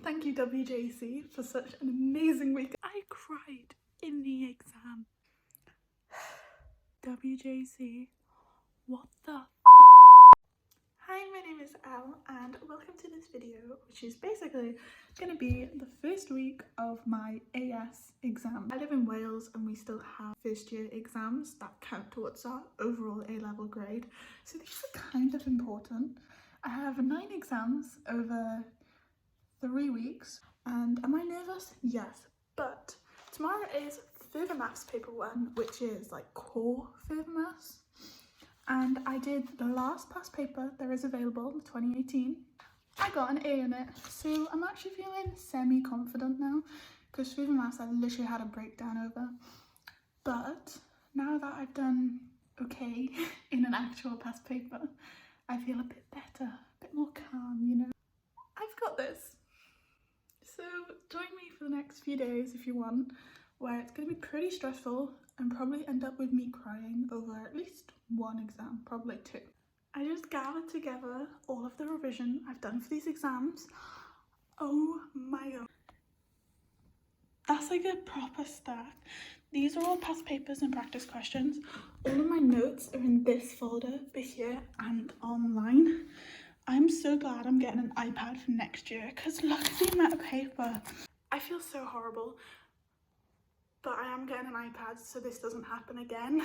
Thank you WJC for such an amazing week. I cried in the exam. WJC, what the Hi, my name is Elle and welcome to this video, which is basically going to be the first week of my AS exam. I live in Wales and we still have first year exams that count towards our overall A-level grade, so these are kind of important. I have 9 exams over 3 weeks, and am I nervous? Yes, but tomorrow is further maths paper 1, which is like core further maths. And I did the last past paper there is available, 2018. I got an A in it, so I'm actually feeling semi-confident now, because further maths I literally had a breakdown over. But now that I've done okay in an actual past paper, I feel a bit better, a bit more calm, you know. I've got this. So join me for the next few days if you want, where it's going to be pretty stressful and probably end up with me crying over at least one exam, probably 2. I just gathered together all of the revision I've done for these exams. Oh my god. That's like a proper stack. These are all past papers and practice questions. All of my notes are in this folder, here and online. I'm so glad I'm getting an iPad for next year, because look at the amount of paper. I feel so horrible, but I am getting an iPad so this doesn't happen again.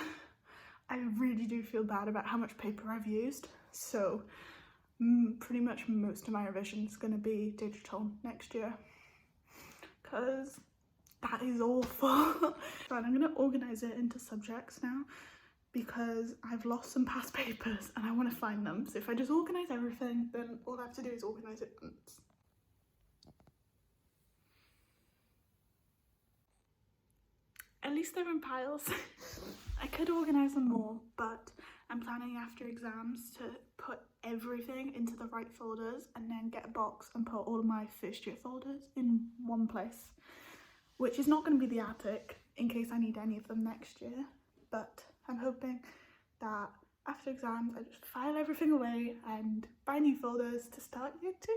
I really do feel bad about how much paper I've used, so pretty much most of my revision is going to be digital next year, because that is awful. So I'm going to organise it into subjects now, because I've lost some past papers and I want to find them. So if I just organise everything, then all I have to do is organise it once. At least they're in piles. I could organise them more, but I'm planning after exams to put everything into the right folders and then get a box and put all of my first year folders in one place, which is not going to be the attic in case I need any of them next year, but I'm hoping that after exams I just file everything away and buy new folders to start year 2.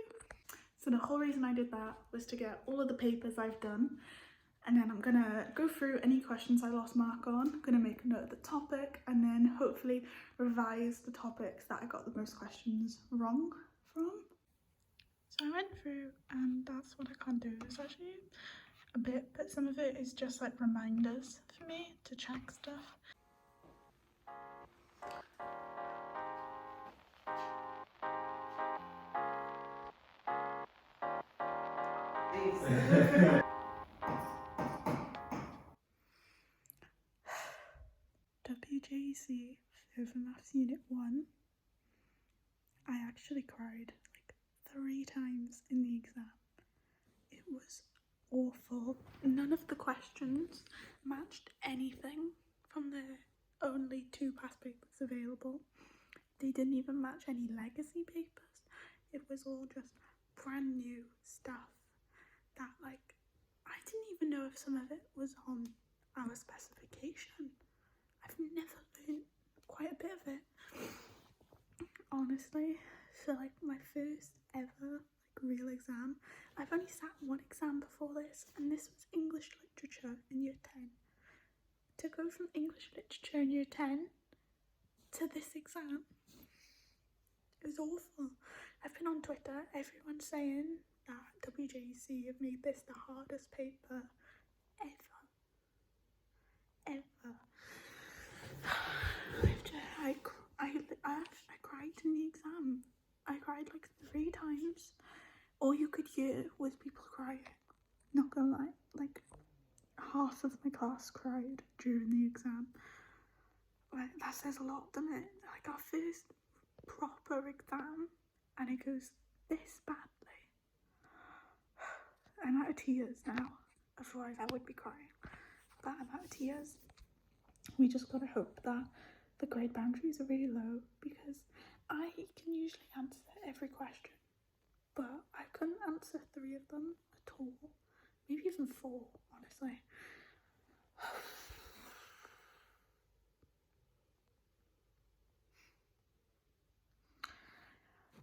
So the whole reason I did that was to get all of the papers I've done, and then I'm gonna go through any questions I lost mark on. I'm gonna make a note of the topic and then hopefully revise the topics that I got the most questions wrong from. So I went through and that's what I can't do. It's actually a bit, but some of it is just like reminders for me to check stuff. WJC Further Maths Unit 1. I actually cried like 3 times in the exam. It was awful. None of the questions matched anything from the only 2 past papers available. They didn't even match any legacy papers. It was all just brand new stuff that, like, I didn't even know if some of it was on our specification. I've never learned quite a bit of it, honestly. So like my first ever like real exam, I've only sat one exam before this, and this was English literature in year 10. To go from English literature in year 10 to this exam, it was awful. I've been on Twitter, everyone's saying that WJC have made this the hardest paper ever. I cried in the exam. I cried like 3 times. All you could hear was people crying. Not gonna lie, like half of my class cried during the exam. Like, that says a lot, doesn't it? Like our first proper exam and it goes this badly. I'm out of tears now. Otherwise I would be crying. But I'm out of tears. We just gotta hope that the grade boundaries are really low, because I can usually answer every question, but I couldn't answer 3 of them at all. Maybe even 4, honestly.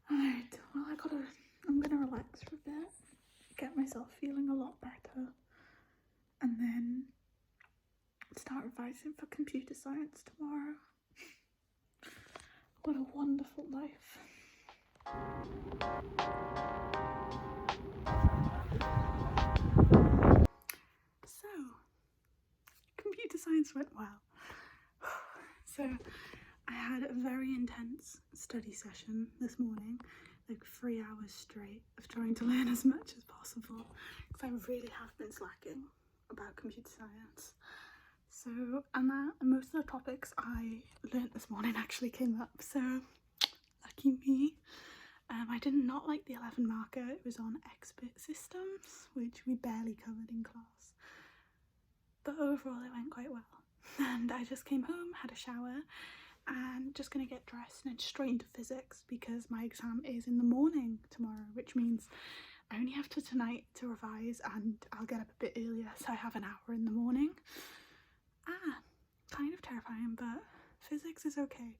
Alright, well I'm gonna relax for a bit, get myself feeling a lot better and then start revising for computer science tomorrow. What a wonderful life. So, computer science went well. So, I had a very intense study session this morning, like 3 hours straight of trying to learn as much as possible, because I really have been slacking about computer science. So, and most of the topics I learnt this morning actually came up, so lucky me. I did not like the 11 marker. It was on expert systems, which we barely covered in class, but overall it went quite well. And I just came home, had a shower, and just gonna get dressed and straight into physics because my exam is in the morning tomorrow, which means I only have to tonight to revise, and I'll get up a bit earlier, so I have an hour in the morning. Kind of terrifying, but physics is okay.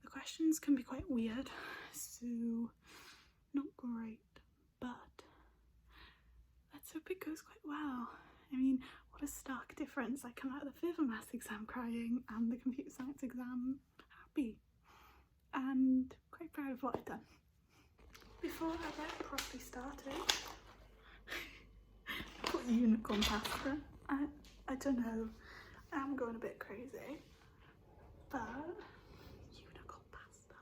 The questions can be quite weird, so not great, but let's hope it goes quite well. I mean, what a stark difference. I come out of the physics maths exam crying and the computer science exam happy, and quite proud of what I've done. Before I get properly started, I put unicorn pasta. I don't know, I'm going a bit crazy, but unicorn pasta.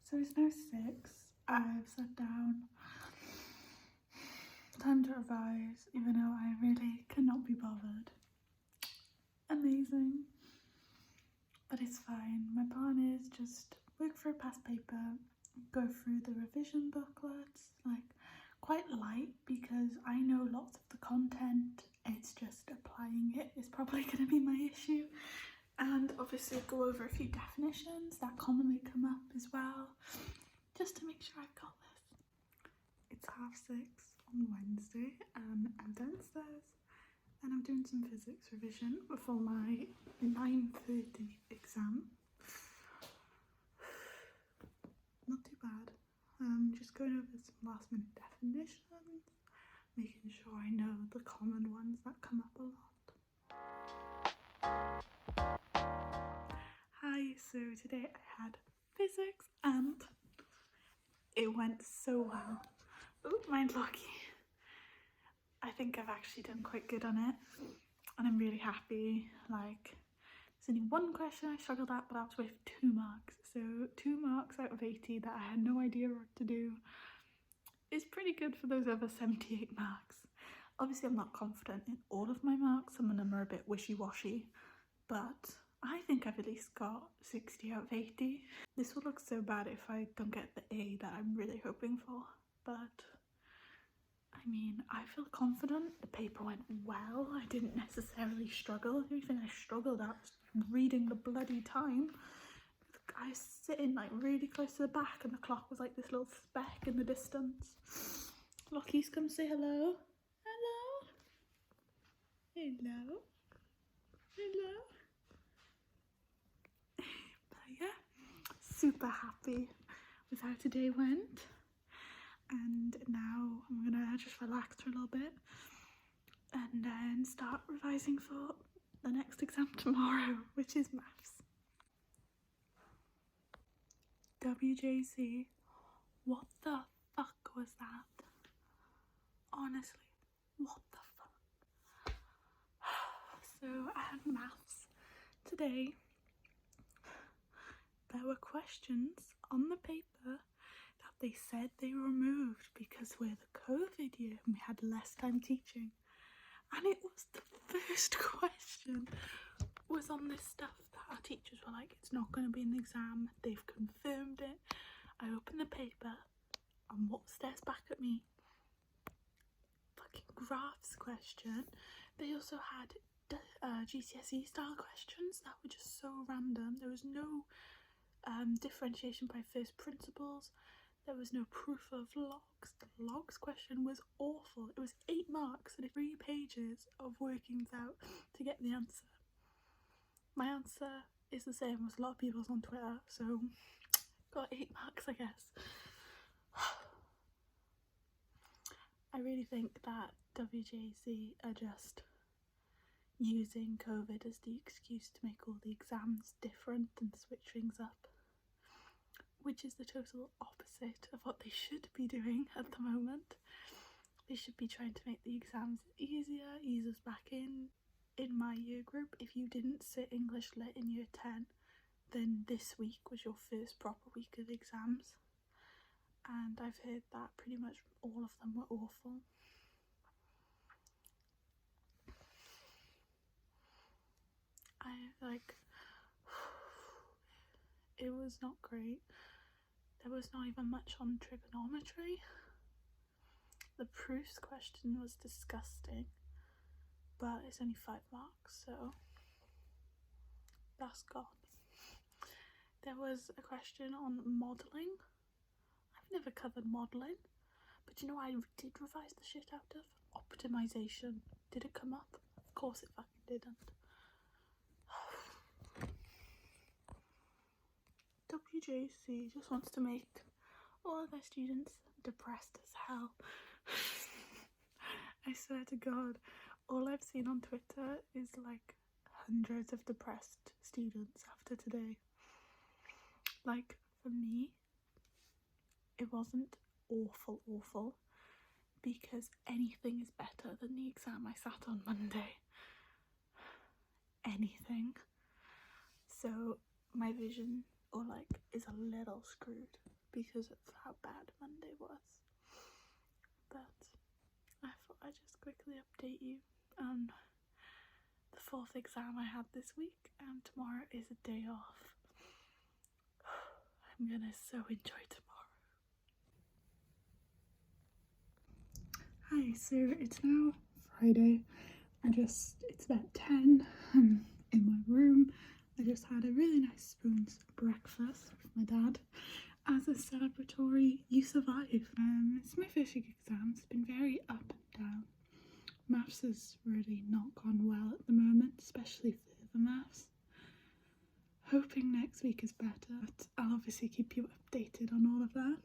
So it's now 6, I've sat down, time to revise, even though I really cannot be bothered. Amazing, but it's fine. My plan is just work for a past paper, go through the revision booklets, like quite light, because I know lots of the content, it's just applying it is probably going to be my issue, and obviously go over a few definitions that commonly come up as well, just to make sure I've got this. It's 6:30 on Wednesday, and I'm downstairs and I'm doing some physics revision before my 9:30 exam. Not too bad. Just going over some last minute definitions, making sure I know the common ones that come up a lot. Hi, so today I had physics and it went so well. Oh, mind lucky. I think I've actually done quite good on it and I'm really happy. Like, there's only one question I struggled at, but that was with 2 marks. So 2 marks out of 80 that I had no idea what to do is pretty good for those other 78 marks. Obviously I'm not confident in all of my marks, some of them are a bit wishy-washy, but I think I've at least got 60 out of 80. This will look so bad if I don't get the A that I'm really hoping for, but I mean, I feel confident. The paper went well. I didn't necessarily struggle. The only thing I struggled at was reading the bloody time. I was sitting like really close to the back and the clock was like this little speck in the distance. Lockie's come say hello. Hello. Hello. Hello. But yeah, super happy with how today went. And now I'm gonna just relax for a little bit and then start revising for the next exam tomorrow, which is maths. WJC, what the fuck was that? Honestly, what the fuck? So I had maths today. There were questions on the paper that they said they removed because we're the COVID year and we had less time teaching. And it was the first question was on this stuff that our teachers were like, it's not going to be in the exam, they've confirmed it. I opened the paper and what stares back at me? Fucking graphs question. They also had GCSE style questions that were just so random. There was no differentiation by first principles. There was no proof of logs. The logs question was awful. It was 8 marks and 3 pages of working out to get the answer. My answer is the same as a lot of people's on Twitter, so got 8 marks, I guess. I really think that WJC are just using COVID as the excuse to make all the exams different and switch things up, which is the total opposite of what they should be doing at the moment. They should be trying to make the exams easier, ease us back in. In my year group, if you didn't sit English Lit in year 10, then this week was your first proper week of exams. And I've heard that pretty much all of them were awful. It was not great. There was not even much on trigonometry. The proofs question was disgusting, but it's only 5 marks, so that's gone. There was a question on modelling. I've never covered modelling, but you know I did revise the shit out of? Optimisation. Did it come up? Of course it fucking didn't. WJC just wants to make all of their students depressed as hell. I swear to God, all I've seen on Twitter is like hundreds of depressed students after today. Like, for me, it wasn't awful because anything is better than the exam I sat on Monday. Anything. So my vision is a little screwed because of how bad Monday was. But I thought I'd just quickly update you on the 4th exam I had this week, and tomorrow is a day off. I'm gonna so enjoy tomorrow. Hi, so it's now Friday. It's about 10. I'm in my room. I just had a really nice spoon's breakfast with my dad as a celebratory you survived. It's my first week exam. It's been very up and down. Maths has really not gone well at the moment, especially further maths. Hoping next week is better, but I'll obviously keep you updated on all of that.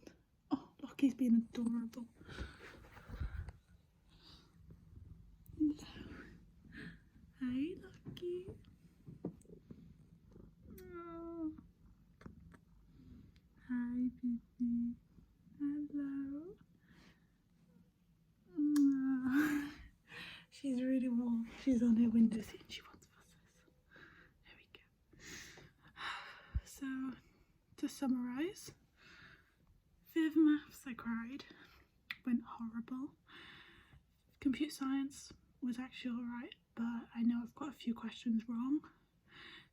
Oh, look, he's been adorable. Hello. Hi, Lucky. Oh. Hi, baby. Hello. Oh. She's really warm. She's on her window seat and she wants fusses. There we go. So, to summarise, further maths I cried, went horrible. Computer science was actually alright, but I know I've got a few questions wrong.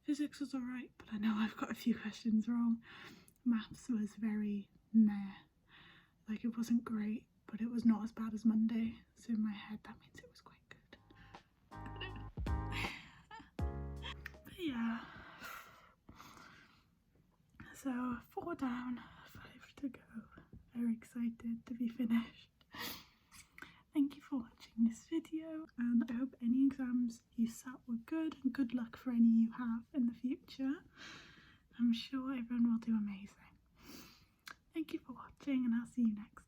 Physics was alright, but I know I've got a few questions wrong. Maths was very meh. Like, it wasn't great, but it was not as bad as Monday, so in my head that means it was quite good. But yeah, so 4 down, 5 to go. Very excited to be finished. Thank you for watching this video, and I hope any exams you sat were good, and good luck for any you have in the future. I'm sure everyone will do amazing. Thank you for watching, and I'll see you next time.